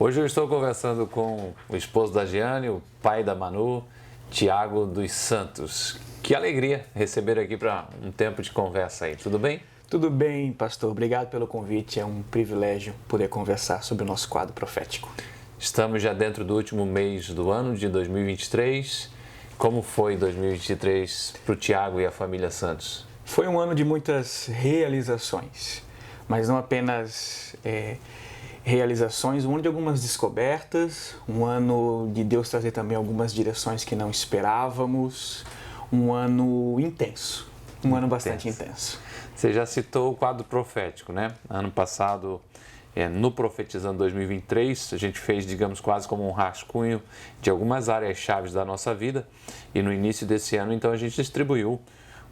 Hoje eu estou conversando com o esposo da Giane, o pai da Manu, Tiago dos Santos. Que alegria receber aqui para um tempo de conversa aí, tudo bem? Tudo bem, pastor. Obrigado pelo convite. É um privilégio poder conversar sobre o nosso quadro profético. Estamos já dentro do último mês do ano de 2023. Como foi 2023 para o Tiago e a família Santos? Foi um ano de muitas realizações, mas não apenas realizações, um ano de algumas descobertas, um ano de Deus trazer também algumas direções que não esperávamos, um ano intenso, um ano bastante intenso. Você já citou o quadro profético, né? Ano passado, no Profetizando 2023, a gente fez, digamos, quase como um rascunho de algumas áreas-chave da nossa vida. E no início desse ano, então, a gente distribuiu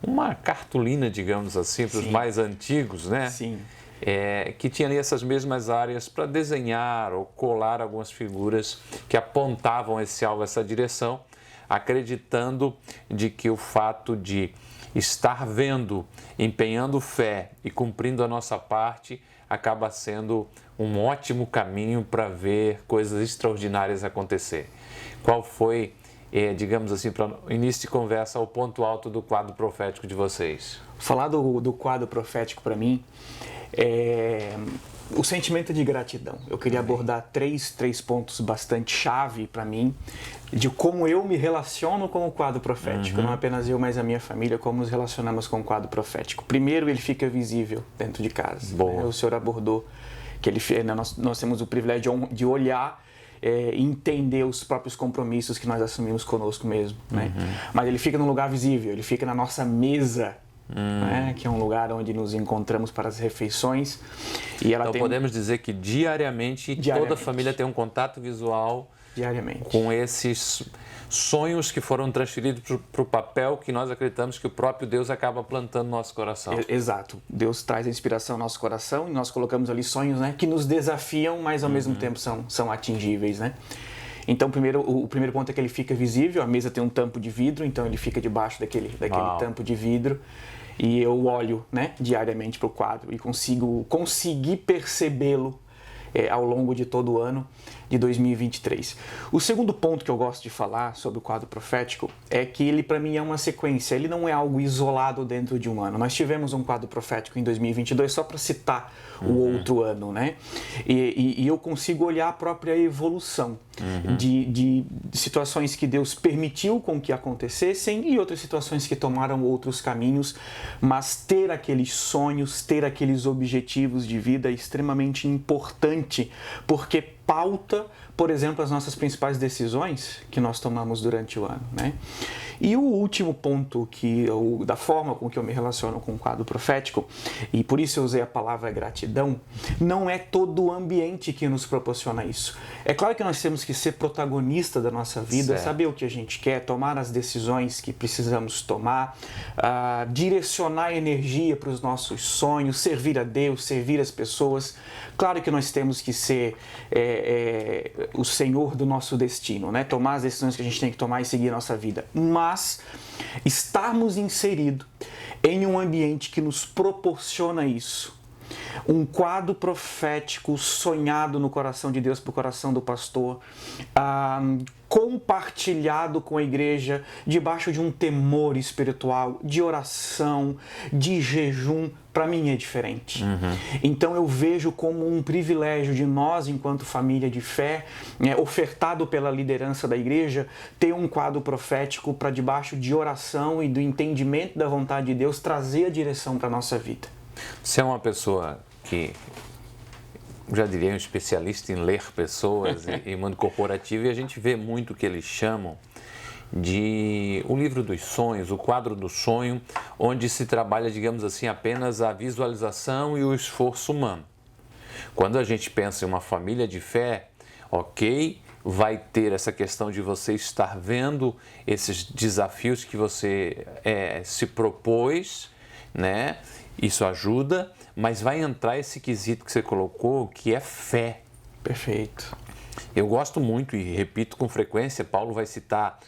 uma cartolina, digamos assim, para os mais antigos, né? Sim. Que tinha ali essas mesmas áreas para desenhar ou colar algumas figuras que apontavam esse alvo, essa direção, acreditando de que o fato de estar vendo, empenhando fé e cumprindo a nossa parte acaba sendo um ótimo caminho para ver coisas extraordinárias acontecer. Qual foi, digamos assim, para o início de conversa, o ponto alto do quadro profético de vocês? Falar do quadro profético para mim é o sentimento de gratidão. Eu queria abordar três pontos bastante chave para mim, de como eu me relaciono com o quadro profético. Não apenas eu, mas a minha família, como nos relacionamos com o quadro profético. Primeiro, ele fica visível dentro de casa. Né? O senhor abordou que nós temos o privilégio de olhar e entender os próprios compromissos que nós assumimos conosco mesmo. Né? Mas ele fica num lugar visível, ele fica na nossa mesa, né? Que é um lugar onde nos encontramos para as refeições. E ela então podemos dizer que diariamente toda a família tem um contato visual com esses sonhos que foram transferidos para o papel que nós acreditamos que o próprio Deus acaba plantando no nosso coração. Exato. Deus traz a inspiração ao nosso coração e nós colocamos ali sonhos, né, que nos desafiam, mas ao mesmo tempo são atingíveis, né? Então, o primeiro ponto é que ele fica visível. A mesa tem um tampo de vidro, então ele fica debaixo daquele tampo de vidro. E eu olho, né, diariamente para o quadro e consegui percebê-lo ao longo de todo o ano de 2023. O segundo ponto que eu gosto de falar sobre o quadro profético é que ele, para mim, é uma sequência. Ele não é algo isolado dentro de um ano. Nós tivemos um quadro profético em 2022, só para citar o outro ano, né? E eu consigo olhar a própria evolução de situações que Deus permitiu com que acontecessem e outras situações que tomaram outros caminhos, mas ter aqueles sonhos, ter aqueles objetivos de vida é extremamente importante, porque pauta, por exemplo, as nossas principais decisões que nós tomamos durante o ano, né? E o último ponto da forma com que eu me relaciono com o quadro profético, e por isso eu usei a palavra gratidão, não é todo o ambiente que nos proporciona isso. É claro que nós temos que ser protagonista da nossa vida, saber o que a gente quer, tomar as decisões que precisamos tomar, direcionar energia para os nossos sonhos, servir a Deus, servir as pessoas. Claro que nós temos que ser o senhor do nosso destino, né? Tomar as decisões que a gente tem que tomar e seguir a nossa vida. Mas estarmos inseridos em um ambiente que nos proporciona isso, um quadro profético sonhado no coração de Deus, para o coração do pastor, compartilhado com a igreja, debaixo de um temor espiritual, de oração, de jejum, para mim é diferente. Então eu vejo como um privilégio de nós, enquanto família de fé, ofertado pela liderança da igreja, ter um quadro profético para debaixo de oração e do entendimento da vontade de Deus, trazer a direção para a nossa vida. Você é uma pessoa que, já diria, um especialista em ler pessoas e mundo corporativo, e a gente vê muito o que eles chamam de o livro dos sonhos, o quadro do sonho, onde se trabalha, digamos assim, apenas a visualização e o esforço humano. Quando a gente pensa em uma família de fé, ok, vai ter essa questão de você estar vendo esses desafios que você se propôs, né? Isso ajuda, mas vai entrar esse quesito que você colocou, que é fé. Perfeito. Eu gosto muito e repito com frequência, Paulo vai citar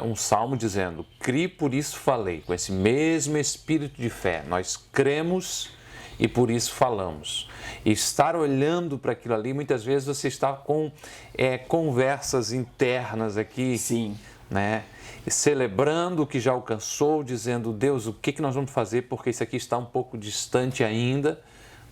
um salmo dizendo: "Cri, por isso falei", com esse mesmo espírito de fé. Nós cremos e por isso falamos. E estar olhando para aquilo ali, muitas vezes você está com conversas internas aqui, Sim, né? Celebrando o que já alcançou, dizendo, Deus, o que nós vamos fazer, porque isso aqui está um pouco distante ainda,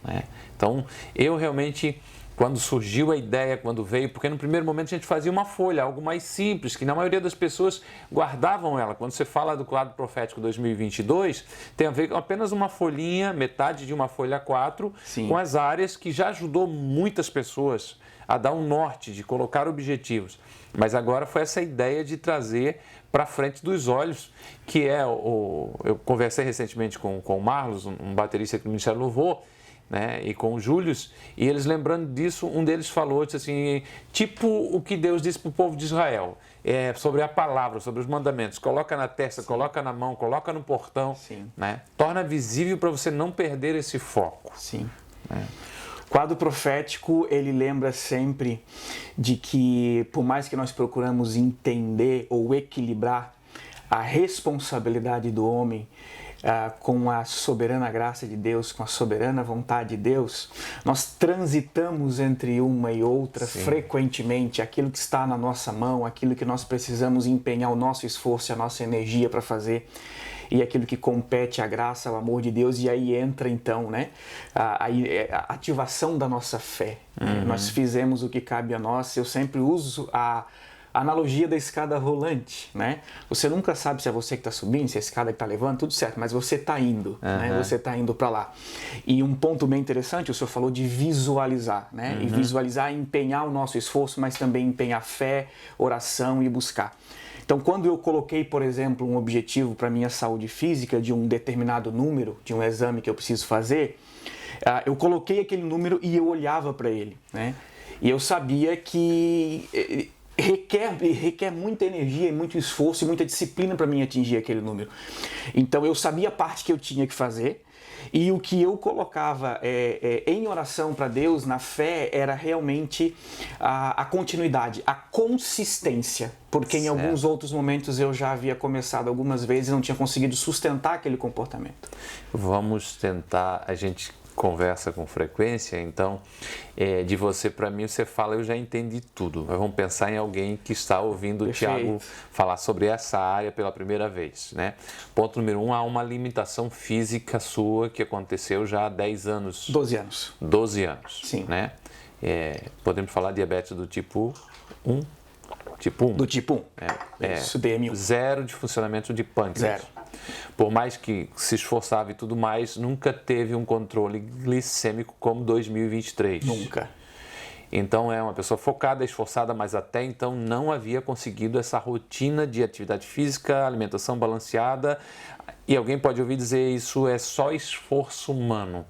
né? Então, eu realmente, quando surgiu a ideia, quando veio, porque no primeiro momento a gente fazia uma folha, algo mais simples, que na maioria das pessoas guardavam ela. Quando você fala do quadro profético 2022, tem a ver com apenas uma folhinha, metade de uma folha A4, sim, com as áreas que já ajudou muitas pessoas a dar um norte, de colocar objetivos. Mas agora foi essa ideia de trazer para frente dos olhos, que é eu conversei recentemente com o Marlos, um baterista aqui do Ministério Louvor, né, e com o Júlio, e eles lembrando disso, um deles falou, disse assim, tipo o que Deus disse para o povo de Israel, sobre a palavra, sobre os mandamentos, coloca na testa, coloca na mão, coloca no portão, né, torna visível para você não perder esse foco. Sim. Né? O quadro profético, ele lembra sempre de que, por mais que nós procuramos entender ou equilibrar a responsabilidade do homem com a soberana graça de Deus, com a soberana vontade de Deus, nós transitamos entre uma e outra frequentemente, aquilo que está na nossa mão, aquilo que nós precisamos empenhar o nosso esforço e a nossa energia para fazer, e aquilo que compete à graça, ao amor de Deus, e aí entra então, né, a ativação da nossa fé. Nós fizemos o que cabe a nós. Eu sempre uso a analogia da escada rolante, né? Você nunca sabe se é você que está subindo, se é a escada que está levando, tudo certo, mas você está indo, né? Você está indo para lá. E um ponto bem interessante, o senhor falou de visualizar, né? E visualizar é empenhar o nosso esforço, mas também empenhar fé, oração e buscar. Então, quando eu coloquei, por exemplo, um objetivo para minha saúde física de um determinado número, de um exame que eu preciso fazer, eu coloquei aquele número e eu olhava para ele, né? E eu sabia que requer muita energia, muito esforço e muita disciplina para mim atingir aquele número. Então eu sabia a parte que eu tinha que fazer, e o que eu colocava em oração para Deus, na fé, era realmente a continuidade, a consistência, porque em alguns outros momentos eu já havia começado algumas vezes e não tinha conseguido sustentar aquele comportamento. Vamos tentar, a gente conversa com frequência, então de você para mim você fala, eu já entendi tudo. Mas vamos pensar em alguém que está ouvindo o Tiago falar sobre essa área pela primeira vez, né? Ponto número 1, há uma limitação física sua que aconteceu já há 10 anos. 12 anos. 12 anos, sim. Né? Podemos falar diabetes do tipo 1? Tipo 1. Do tipo 1. Isso, DM1. Zero de funcionamento de pâncreas. Zero. Por mais que se esforçava e tudo mais, nunca teve um controle glicêmico como 2023. Nunca. Então é uma pessoa focada, esforçada, mas até então não havia conseguido essa rotina de atividade física, alimentação balanceada. E alguém pode ouvir dizer isso é só esforço humano.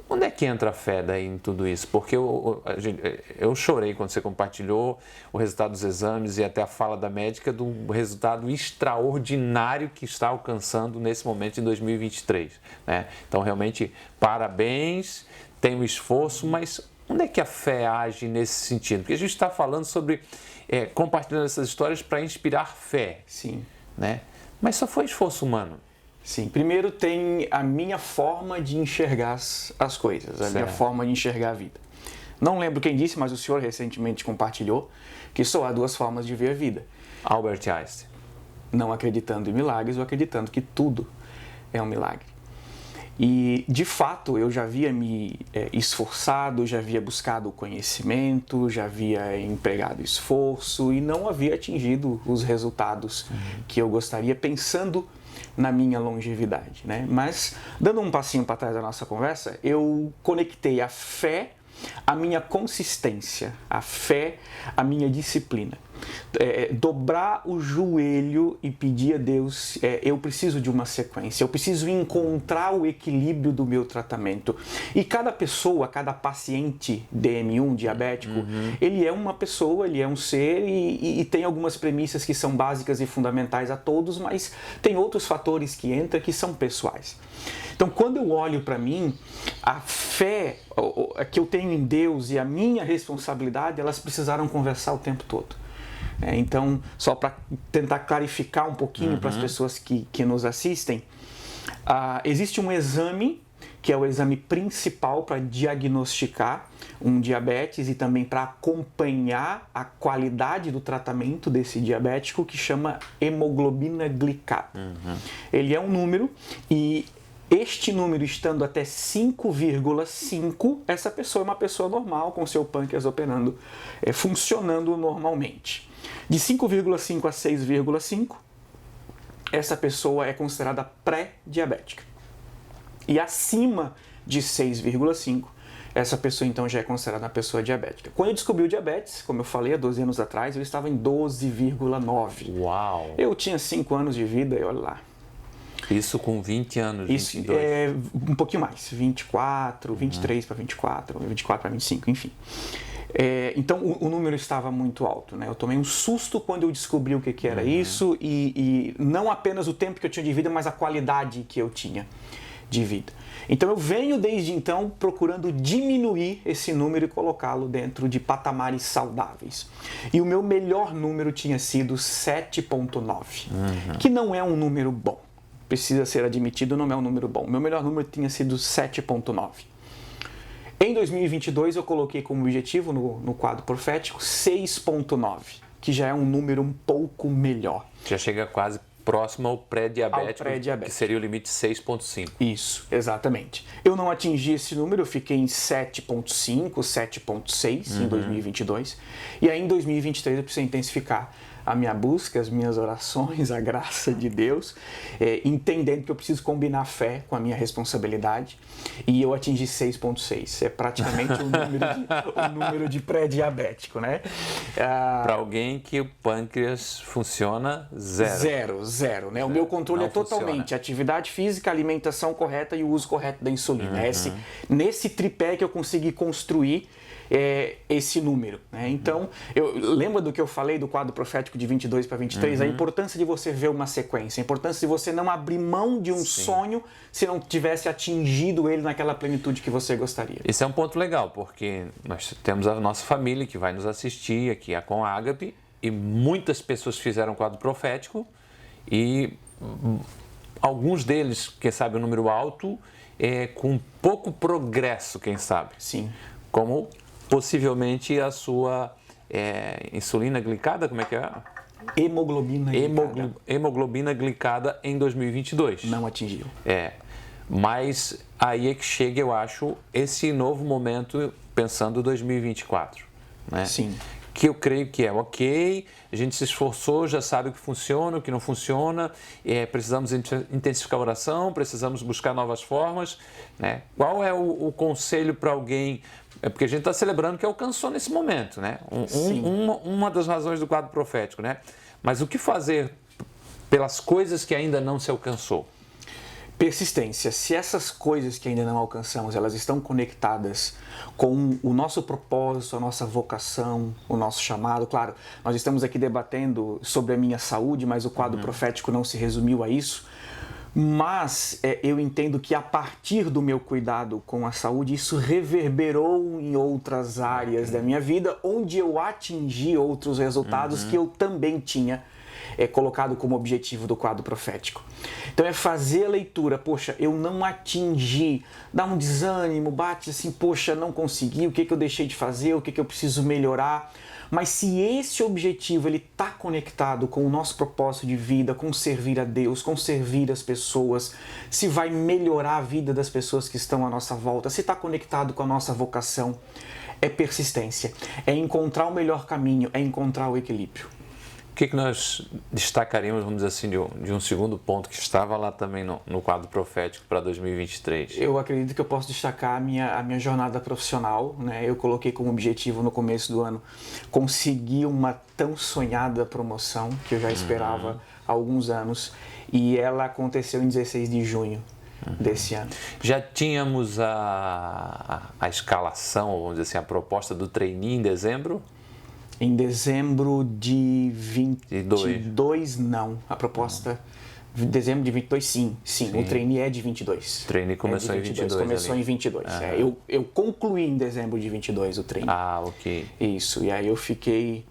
Onde é que entra a fé daí em tudo isso? Porque eu chorei quando você compartilhou o resultado dos exames e até a fala da médica do resultado extraordinário que está alcançando nesse momento em 2023. Né? Então, realmente, parabéns, tem o esforço, mas onde é que a fé age nesse sentido? Porque a gente está falando sobre compartilhando essas histórias para inspirar fé. Sim. Né? Mas só foi esforço humano. Sim, primeiro tem a minha forma de enxergar as coisas, a minha forma de enxergar a vida. Não lembro quem disse, mas o senhor recentemente compartilhou que só há duas formas de ver a vida. Albert Einstein. Não acreditando em milagres ou acreditando que tudo é um milagre. E, de fato, eu já havia me esforçado, já havia buscado conhecimento, já havia empregado esforço e não havia atingido os resultados que eu gostaria, pensando na minha longevidade, né? Mas, dando um passinho para trás da nossa conversa, eu conectei a fé à minha consistência, a fé à minha disciplina. Dobrar o joelho e pedir a Deus, eu preciso de uma sequência, eu preciso encontrar o equilíbrio do meu tratamento. E cada pessoa, cada paciente DM1 diabético, ele é uma pessoa, ele é um ser e tem algumas premissas que são básicas e fundamentais a todos, mas tem outros fatores que entram que são pessoais. Então, quando eu olho para mim, a fé que eu tenho em Deus e a minha responsabilidade, elas precisaram conversar o tempo todo. Então, só para tentar clarificar um pouquinho para as pessoas que nos assistem, existe um exame que é o exame principal para diagnosticar um diabetes e também para acompanhar a qualidade do tratamento desse diabético, que chama hemoglobina glicada. Ele é um número e este número estando até 5,5, essa pessoa é uma pessoa normal, com seu pâncreas operando, funcionando normalmente. De 5,5 a 6,5, essa pessoa é considerada pré-diabética. E acima de 6,5, essa pessoa então já é considerada uma pessoa diabética. Quando eu descobri o diabetes, como eu falei há 12 anos atrás, eu estava em 12,9. Uau! Eu tinha 5 anos de vida e olha lá. Isso com 20 anos, Isso 22. é um pouquinho mais, 24, 23 para 24, 24 para 25, enfim. Então o número estava muito alto, né? Eu tomei um susto quando eu descobri o que era isso e não apenas o tempo que eu tinha de vida, mas a qualidade que eu tinha de vida. Então eu venho desde então procurando diminuir esse número e colocá-lo dentro de patamares saudáveis. E o meu melhor número tinha sido 7,9, que não é um número bom. Precisa ser admitido, não é um número bom. O meu melhor número tinha sido 7,9. Em 2022 eu coloquei como objetivo no quadro profético 6,9, que já é um número um pouco melhor. Já chega quase próximo ao pré-diabético, que seria o limite 6,5. Isso, exatamente. Eu não atingi esse número, eu fiquei em 7,5, 7,6 em 2022. E aí em 2023 eu preciso intensificar a minha busca, as minhas orações, a graça de Deus, entendendo que eu preciso combinar a fé com a minha responsabilidade. E eu atingi 6,6. É praticamente o número de pré-diabético, né? Para alguém que o pâncreas funciona zero, né? O meu controle é totalmente atividade física, alimentação correta e o uso correto da insulina. Nesse tripé que eu consegui construir esse número, né? Então, lembra do que eu falei do quadro profético de 22 para 23? A importância de você ver uma sequência, a importância de você não abrir mão de um sonho se não tivesse atingido ele naquela plenitude que você gostaria. Esse é um ponto legal, porque nós temos a nossa família que vai nos assistir aqui, a Com Ágape, e muitas pessoas fizeram quadro profético e alguns deles, quem sabe, um número alto, com pouco progresso, quem sabe. Sim. Como possivelmente a sua insulina glicada, como é que é? Hemoglobina glicada em 2022. Não atingiu. Mas aí é que chega, eu acho, esse novo momento pensando 2024. Né? Sim. Que eu creio que é ok, a gente se esforçou, já sabe o que funciona, o que não funciona, precisamos intensificar a oração, precisamos buscar novas formas. Né? Qual é o conselho para alguém? Porque a gente está celebrando que alcançou nesse momento, né? Uma das razões do quadro profético, né? Mas o que fazer pelas coisas que ainda não se alcançou? Persistência. Se essas coisas que ainda não alcançamos, elas estão conectadas com o nosso propósito, a nossa vocação, o nosso chamado. Claro, nós estamos aqui debatendo sobre a minha saúde, mas o quadro profético não se resumiu a isso. Mas eu entendo que a partir do meu cuidado com a saúde, isso reverberou em outras áreas da minha vida, onde eu atingi outros resultados que eu também tinha colocado como objetivo do quadro profético. Então é fazer a leitura, poxa, eu não atingi, dá um desânimo, bate assim, poxa, não consegui, o que eu deixei de fazer, o que eu preciso melhorar. Mas se esse objetivo ele está conectado com o nosso propósito de vida, com servir a Deus, com servir as pessoas, se vai melhorar a vida das pessoas que estão à nossa volta, se está conectado com a nossa vocação, é persistência, é encontrar o melhor caminho, é encontrar o equilíbrio. O que nós destacaríamos, vamos dizer assim, de um segundo ponto que estava lá também no quadro profético para 2023? Eu acredito que eu posso destacar a minha jornada profissional, né? Eu coloquei como objetivo no começo do ano conseguir uma tão sonhada promoção que eu já esperava há alguns anos e ela aconteceu em 16 de junho desse ano. Já tínhamos a escalação, vamos dizer assim, a proposta do trainee em dezembro? Em dezembro de 22, não. A proposta... Dezembro de 22, sim. O trainee é de 22. O trainee começou em 22. Começou ali. Em 22. Eu concluí em dezembro de 22 o trainee. Ok. Isso. E aí eu fiquei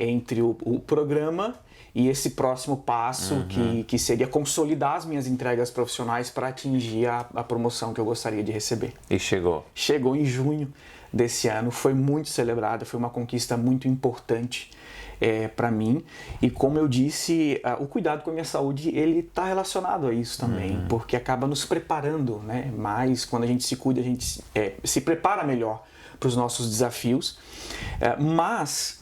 entre o programa e esse próximo passo que seria consolidar as minhas entregas profissionais para atingir a promoção que eu gostaria de receber. E chegou? Chegou em junho desse ano, foi muito celebrada, foi uma conquista muito importante para mim, e como eu disse, o cuidado com a minha saúde, ele está relacionado a isso também, porque acaba nos preparando, né? Mas quando a gente se cuida, a gente se prepara melhor para os nossos desafios, mas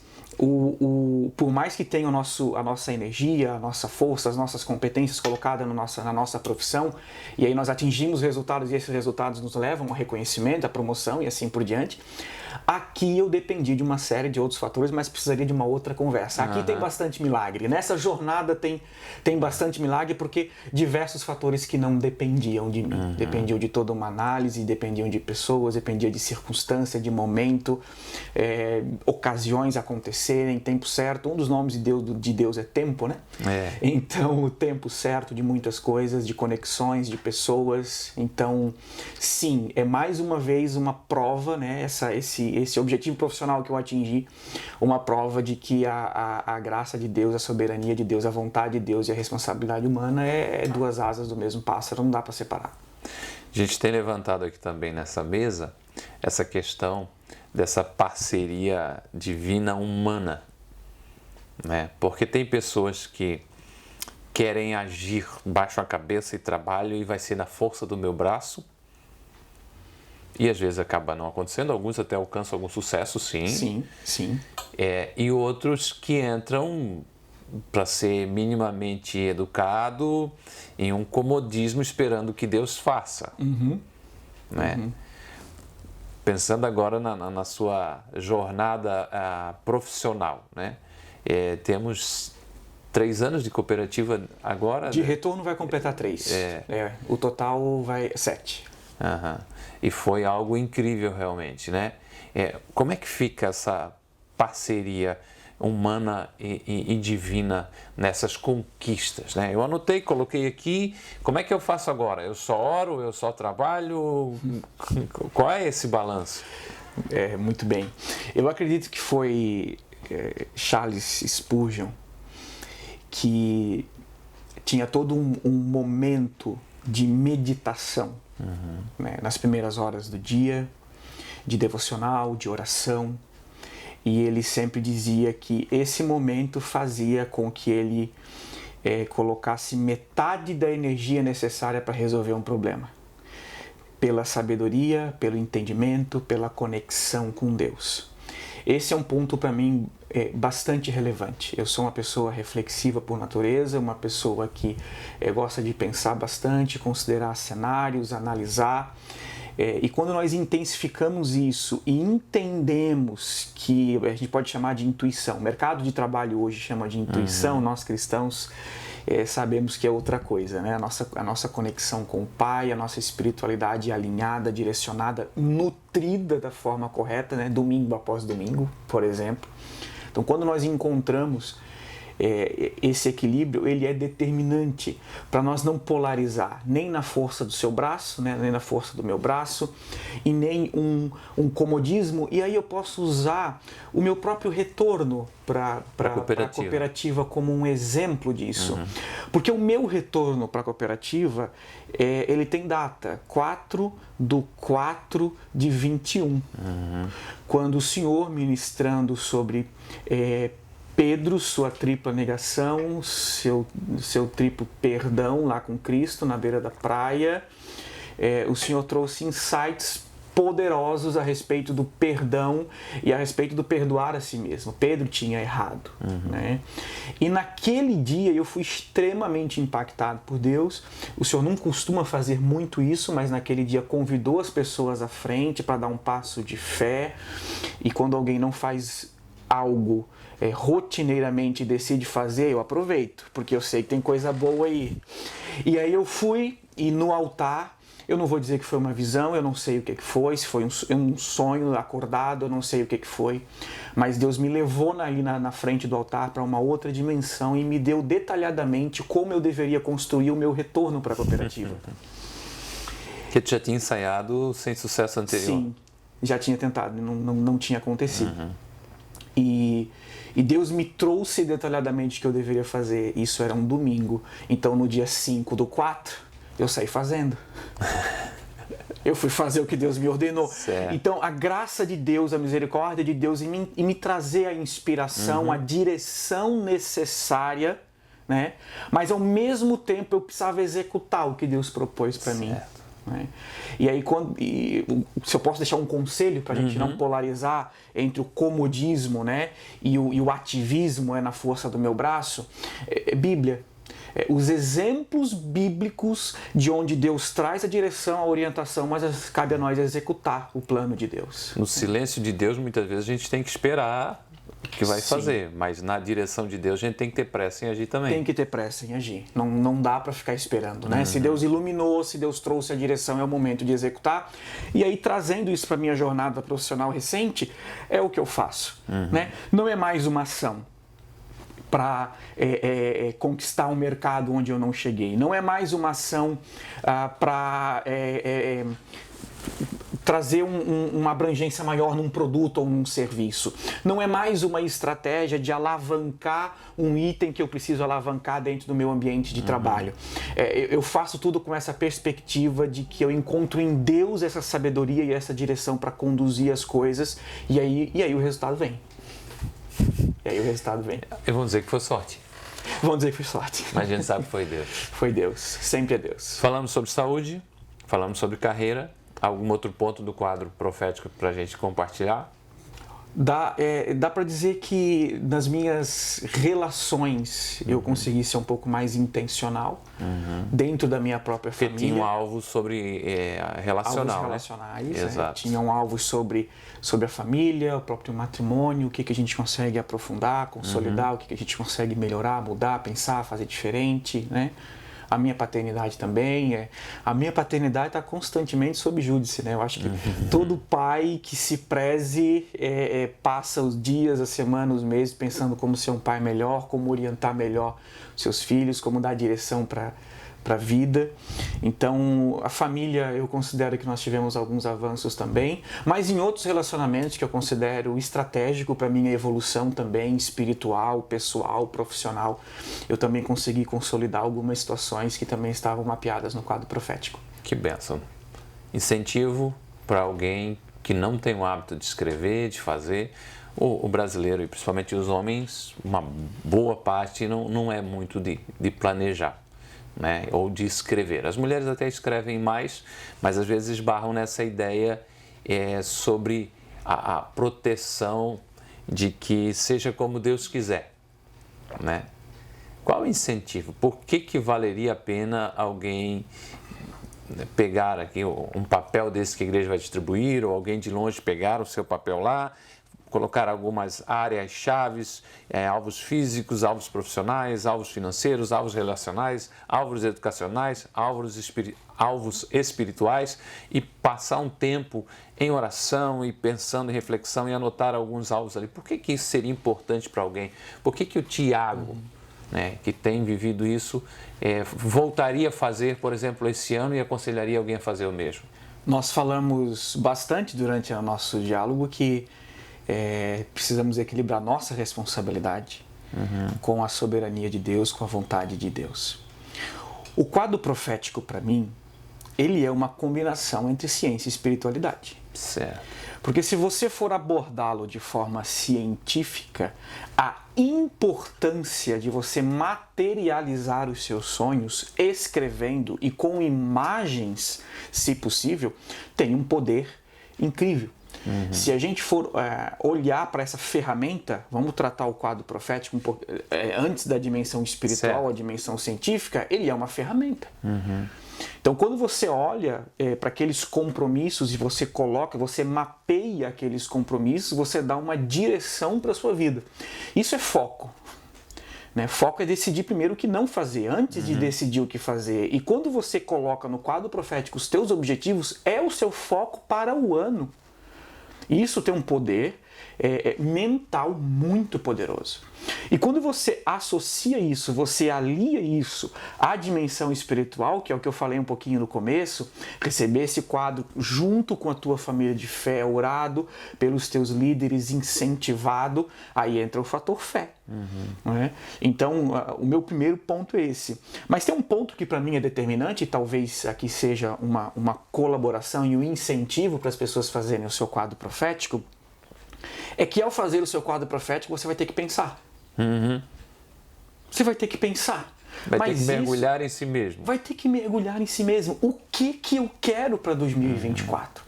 por mais que tenha a nossa energia, a nossa força, as nossas competências colocadas na nossa profissão, e aí nós atingimos resultados e esses resultados nos levam ao reconhecimento, à promoção e assim por diante, aqui eu dependi de uma série de outros fatores, mas precisaria de uma outra conversa. Aqui tem bastante milagre, nessa jornada tem bastante milagre, porque diversos fatores que não dependiam de mim, dependiam de toda uma análise, dependiam de pessoas, dependia de circunstância, de momento, ocasiões acontecerem, tempo certo. Um dos nomes de Deus é tempo, né? Então, o tempo certo de muitas coisas, de conexões, de pessoas. Então, sim, é mais uma vez uma prova, né? Esse objetivo profissional que eu atingi, uma prova de que a graça de Deus, a soberania de Deus, a vontade de Deus e a responsabilidade humana é duas asas do mesmo pássaro, não dá para separar. A gente tem levantado aqui também nessa mesa essa questão dessa parceria divina humana, né? Porque tem pessoas que querem agir, baixam a cabeça e trabalham e vai ser na força do meu braço, e às vezes acaba não acontecendo, alguns até alcançam algum sucesso, sim. Sim, sim. E outros que entram para ser minimamente educado em um comodismo esperando que Deus faça, né? Pensando agora na sua jornada profissional, né? Temos 3 anos de cooperativa agora. De retorno vai completar 3. O total vai 7. E foi algo incrível realmente, né? Como é que fica essa parceria humana e divina nessas conquistas, né? Eu anotei, coloquei aqui. Como é que eu faço agora? Eu só oro, eu só trabalho? Qual é esse balanço? Muito bem. Eu acredito que foi Charles Spurgeon que tinha todo um momento de meditação, né? Nas primeiras horas do dia, de devocional, de oração. E ele sempre dizia que esse momento fazia com que ele colocasse metade da energia necessária para resolver um problema. Pela sabedoria, pelo entendimento, pela conexão com Deus. Esse é um ponto para mim bastante relevante. Eu sou uma pessoa reflexiva por natureza, uma pessoa que gosta de pensar bastante, considerar cenários, analisar. E quando nós intensificamos isso e entendemos que a gente pode chamar de intuição, o mercado de trabalho hoje chama de intuição, nós cristãos sabemos que é outra coisa, né? A nossa conexão com o Pai, a nossa espiritualidade alinhada, direcionada, nutrida da forma correta, né? Domingo após domingo, por exemplo. Então, quando nós encontramos esse equilíbrio, ele é determinante para nós não polarizar nem na força do seu braço, né, nem na força do meu braço, e nem um comodismo. E aí eu posso usar o meu próprio retorno para a cooperativa como um exemplo disso. Porque o meu retorno para a cooperativa, ele tem data, 4/4/21. Quando o Senhor, ministrando sobre Pedro, sua tripla negação, seu triplo perdão lá com Cristo na beira da praia, o Senhor trouxe insights poderosos a respeito do perdão e a respeito do perdoar a si mesmo. Pedro tinha errado, né? E naquele dia eu fui extremamente impactado por Deus. O Senhor não costuma fazer muito isso, mas naquele dia convidou as pessoas à frente para dar um passo de fé. E quando alguém não faz algo rotineiramente decide fazer, eu aproveito, porque eu sei que tem coisa boa aí. E aí eu fui, e no altar, eu não vou dizer que foi uma visão, eu não sei o que foi, se foi um sonho acordado, eu não sei o que foi, mas Deus me levou ali na frente do altar para uma outra dimensão e me deu detalhadamente como eu deveria construir o meu retorno para a cooperativa. Que tu já tinha ensaiado sem sucesso anterior? Sim, já tinha tentado, não tinha acontecido. E Deus me trouxe detalhadamente o que eu deveria fazer. Isso era um domingo. Então, no dia 5/4, eu saí fazendo. Eu fui fazer o que Deus me ordenou. Certo. Então, a graça de Deus, a misericórdia de Deus em me trazer a inspiração, a direção necessária, né? Mas, ao mesmo tempo, eu precisava executar o que Deus propôs para mim. Né? E aí, se eu posso deixar um conselho para a gente não polarizar entre o comodismo, né, e o ativismo na força do meu braço, Bíblia. Os exemplos bíblicos de onde Deus traz a direção, a orientação, mas cabe a nós executar o plano de Deus. No silêncio de Deus, muitas vezes a gente tem que esperar o que vai fazer, mas na direção de Deus a gente tem que ter pressa em agir também. Tem que ter pressa em agir. Não dá para ficar esperando, né? Se Deus iluminou, se Deus trouxe a direção, é o momento de executar. E aí, trazendo isso para minha jornada profissional recente, é o que eu faço, né? Não é mais uma ação para conquistar um mercado onde eu não cheguei. Não é mais uma ação para trazer uma abrangência maior num produto ou num serviço. Não é mais uma estratégia de alavancar um item que eu preciso alavancar dentro do meu ambiente de trabalho. Eu faço tudo com essa perspectiva de que eu encontro em Deus essa sabedoria e essa direção para conduzir as coisas, e aí o resultado vem. E aí o resultado vem. Eu vou dizer que foi sorte. Vamos dizer que foi sorte. Mas a gente sabe que foi Deus. Foi Deus. Sempre é Deus. Falamos sobre saúde, falamos sobre carreira. Algum outro ponto do quadro profético para a gente compartilhar? Dá para dizer que nas minhas relações eu consegui ser um pouco mais intencional dentro da minha própria família. Porque tinha um alvo sobre relacional, alvos relacionais, né? Exato. Tinha um alvo sobre a família, o próprio matrimônio, o que a gente consegue aprofundar, consolidar, o que a gente consegue melhorar, mudar, pensar, fazer diferente, né? A minha paternidade também. A minha paternidade está constantemente sob júdice, né? Eu acho que todo pai que se preze passa os dias, as semanas, os meses pensando como ser um pai melhor, como orientar melhor seus filhos, como dar direção para a vida. Então, a família, eu considero que nós tivemos alguns avanços também, mas em outros relacionamentos que eu considero estratégico para minha evolução também, espiritual, pessoal, profissional, eu também consegui consolidar algumas situações que também estavam mapeadas no quadro profético. Que bênção. Incentivo para alguém que não tem o hábito de escrever, de fazer. O brasileiro, e principalmente os homens, uma boa parte não é muito de planejar. Né, ou de escrever. As mulheres até escrevem mais, mas às vezes esbarram nessa ideia sobre a proteção de que seja como Deus quiser. Né? Qual o incentivo? Por que valeria a pena alguém pegar aqui um papel desse que a igreja vai distribuir, ou alguém de longe pegar o seu papel lá, colocar algumas áreas chaves, alvos físicos, alvos profissionais, alvos financeiros, alvos relacionais, alvos educacionais, alvos espirituais, e passar um tempo em oração e pensando em reflexão e anotar alguns alvos ali? Por que isso seria importante para alguém? Por que o Tiago, né, que tem vivido isso, voltaria a fazer, por exemplo, esse ano, e aconselharia alguém a fazer o mesmo? Nós falamos bastante durante o nosso diálogo que precisamos equilibrar nossa responsabilidade com a soberania de Deus, com a vontade de Deus. O quadro profético, para mim, ele é uma combinação entre ciência e espiritualidade. Certo. Porque se você for abordá-lo de forma científica, a importância de você materializar os seus sonhos escrevendo e com imagens, se possível, tem um poder incrível. Se a gente for olhar para essa ferramenta, vamos tratar o quadro profético um pouco, antes da dimensão espiritual, certo, a dimensão científica, ele é uma ferramenta. Então, quando você olha para aqueles compromissos e você mapeia aqueles compromissos, você dá uma direção para a sua vida. Isso é foco. Né? Foco é decidir primeiro o que não fazer, antes de decidir o que fazer. E quando você coloca no quadro profético os teus objetivos, é o seu foco para o ano. Isso tem um poder mental muito poderoso. E quando você associa isso, você alia isso à dimensão espiritual, que é o que eu falei um pouquinho no começo, receber esse quadro junto com a tua família de fé, orado pelos teus líderes, incentivado, aí entra o fator fé. Não é? Então, o meu primeiro ponto é esse. Mas tem um ponto que para mim é determinante, e talvez aqui seja uma colaboração e um incentivo para as pessoas fazerem o seu quadro profético, é que ao fazer o seu quadro profético você vai ter que pensar. Você vai ter que pensar. Vai ter que mergulhar em si mesmo. Vai ter que mergulhar em si mesmo. O que eu quero para 2024?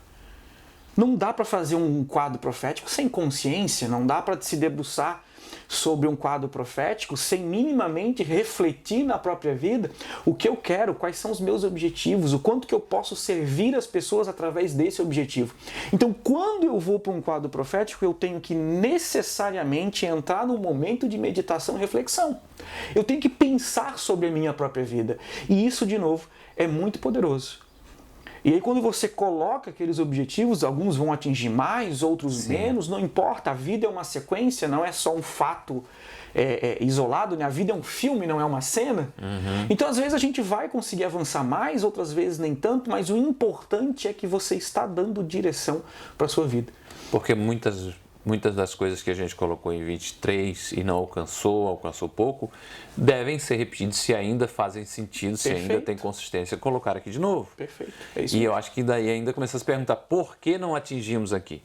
Não dá para fazer um quadro profético sem consciência, não dá para se debruçar sobre um quadro profético sem minimamente refletir na própria vida o que eu quero, quais são os meus objetivos, o quanto que eu posso servir as pessoas através desse objetivo. Então, quando eu vou para um quadro profético, eu tenho que necessariamente entrar num momento de meditação e reflexão. Eu tenho que pensar sobre a minha própria vida. E isso, de novo, é muito poderoso. E aí quando você coloca aqueles objetivos, alguns vão atingir mais, outros menos, não importa, a vida é uma sequência, não é só um fato isolado, né? A vida é um filme, não é uma cena. Então às vezes a gente vai conseguir avançar mais, outras vezes nem tanto, mas o importante é que você está dando direção para a sua vida. Porque muitas das coisas que a gente colocou em 23 e não alcançou pouco, devem ser repetidas se ainda fazem sentido, se ainda tem consistência, colocar aqui de novo. Perfeito. É isso e mesmo. eu acho que daí ainda começa a se perguntar, por que não atingimos aqui?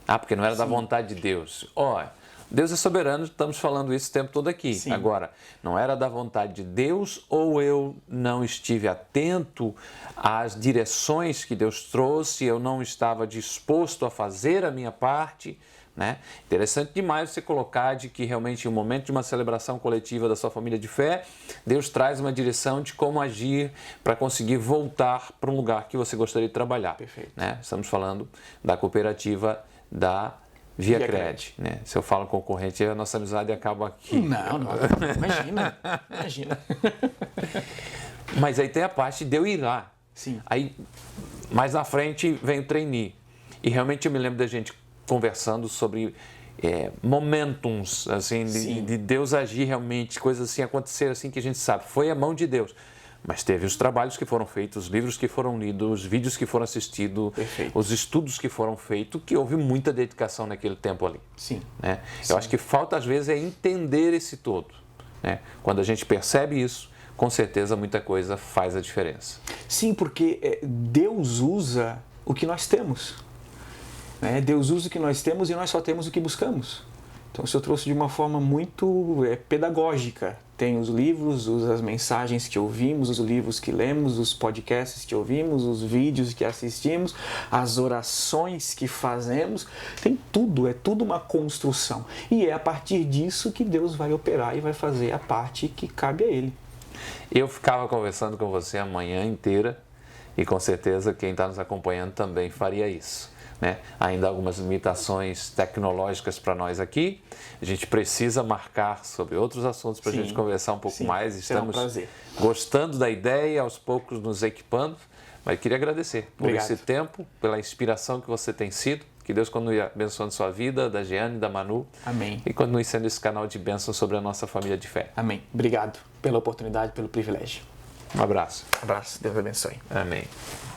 Porque não era da vontade de Deus. Deus é soberano, estamos falando isso o tempo todo aqui. Sim. Agora, não era da vontade de Deus ou eu não estive atento às direções que Deus trouxe, eu não estava disposto a fazer a minha parte, né? Interessante demais você colocar de que realmente em um momento de uma celebração coletiva da sua família de fé, Deus traz uma direção de como agir para conseguir voltar para um lugar que você gostaria de trabalhar. Perfeito. Né? Estamos falando da cooperativa da ViaCred, né? Se eu falo concorrente, a nossa amizade acaba aqui. Não, imagina. Mas aí tem a parte de eu ir lá. Sim. Aí, mais na frente, vem o trainee. E realmente eu me lembro da gente conversando sobre momentums, assim, de Deus agir realmente, coisas assim acontecer assim que a gente sabe. Foi a mão de Deus. Mas teve os trabalhos que foram feitos, os livros que foram lidos, os vídeos que foram assistidos, os estudos que foram feitos, que houve muita dedicação naquele tempo ali. Sim. Né? Sim. Eu acho que falta, às vezes, entender esse todo. Né? Quando a gente percebe isso, com certeza muita coisa faz a diferença. Sim, porque Deus usa o que nós temos. Né? Deus usa o que nós temos e nós só temos o que buscamos. Então, isso eu trouxe de uma forma muito pedagógica. Tem os livros, as mensagens que ouvimos, os livros que lemos, os podcasts que ouvimos, os vídeos que assistimos, as orações que fazemos. Tem tudo, é tudo uma construção. E é a partir disso que Deus vai operar e vai fazer a parte que cabe a Ele. Eu ficava conversando com você a manhã inteira e com certeza quem está nos acompanhando também faria isso. Né? Ainda algumas limitações tecnológicas para nós aqui. A gente precisa marcar sobre outros assuntos para a gente conversar um pouco mais. Estamos gostando da ideia, aos poucos nos equipando. Mas queria agradecer por esse tempo, pela inspiração que você tem sido. Que Deus continue abençoando sua vida, da Jeane, da Manu. Amém. E continue sendo esse canal de bênção sobre a nossa família de fé. Amém. Obrigado pela oportunidade, pelo privilégio. Um abraço. Abraço. Deus abençoe. Amém.